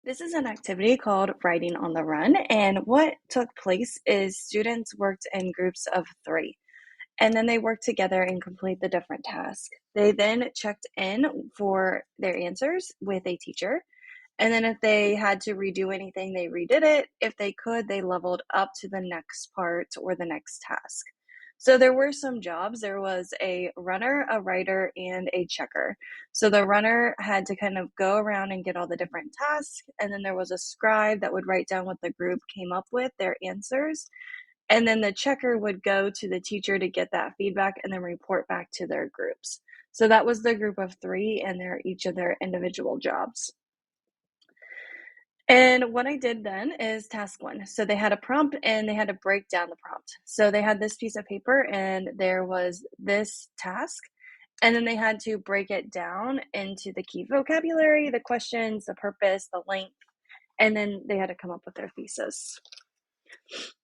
This is an activity called Writing on the Run, and what took place is students worked in groups of three, and then they worked together and complete the different tasks. They then checked in for their answers with a teacher, and then if they had to redo anything, they redid it. If they could, they leveled up to the next part or the next task. So there were some jobs. There was a runner, a writer, and a checker. So the runner had to kind of go around and get all the different tasks. And then there was a scribe that would write down what the group came up with, their answers. And then the checker would go to the teacher to get that feedback and then report back to their groups. So that was the group of three, and they're each of their individual jobs. And what I did then is task one. So they had a prompt and they had to break down the prompt. So they had this piece of paper and there was this task. And then they had to break it down into the key vocabulary, the questions, the purpose, the length, and then they had to come up with their thesis.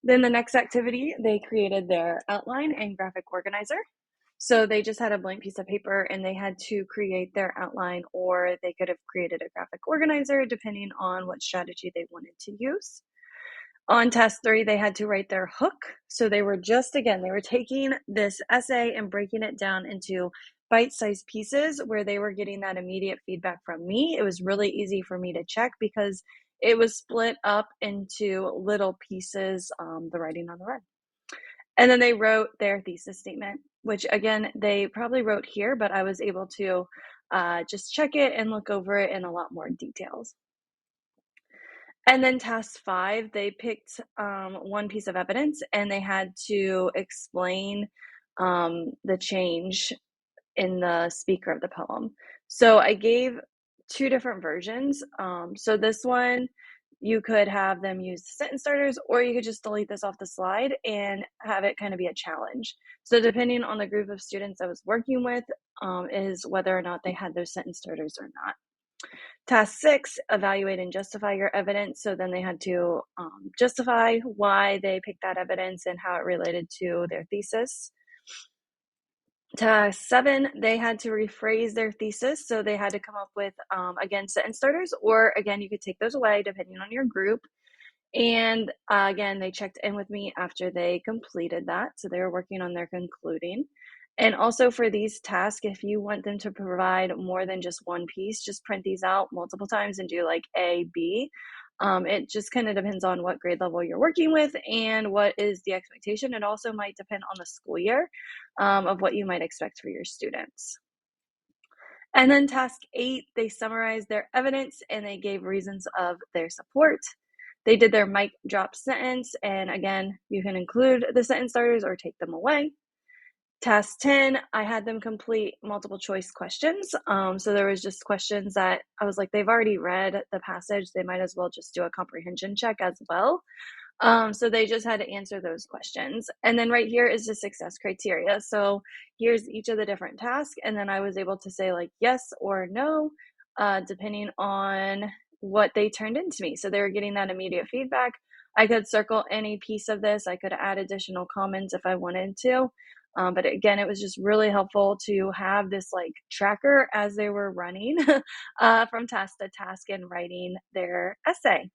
Then the next activity, they created their outline and graphic organizer. So they just had a blank piece of paper and they had to create their outline, or they could have created a graphic organizer depending on what strategy they wanted to use. On task three, they had to write their hook. So they were they were taking this essay and breaking it down into bite-sized pieces where they were getting that immediate feedback from me. It was really easy for me to check because it was split up into little pieces, the writing on the run. And then they wrote their thesis statement, which again, they probably wrote here, but I was able to just check it and look over it in a lot more details. And then task five, they picked one piece of evidence and they had to explain the change in the speaker of the poem. So I gave two different versions. So this one, you could have them use the sentence starters, or you could just delete this off the slide and have it kind of be a challenge. So depending on the group of students I was working with, is whether or not they had those sentence starters or not. Task six, evaluate and justify your evidence. So then they had to justify why they picked that evidence and how it related to their thesis. Task seven, they had to rephrase their thesis. So they had to come up with, again, sentence starters, or again, you could take those away depending on your group. And again, they checked in with me after they completed that. So they were working on their concluding. And also for these tasks, if you want them to provide more than just one piece, just print these out multiple times and do like A, B. It just kind of depends on what grade level you're working with and what is the expectation. It also might depend on the school year, of what you might expect for your students. And then task eight, they summarized their evidence and they gave reasons of their support. They did their mic drop sentence, and again, you can include the sentence starters or take them away. Task 10, I had them complete multiple choice questions. So there was just questions that I was like, they've already read the passage. They might as well just do a comprehension check as well. So they just had to answer those questions. And then right here is the success criteria. So here's each of the different tasks. And then I was able to say like yes or no, depending on what they turned into me. So they were getting that immediate feedback. I could circle any piece of this. I could add additional comments if I wanted to. But again, it was just really helpful to have this like tracker as they were running from task to task and writing their essay.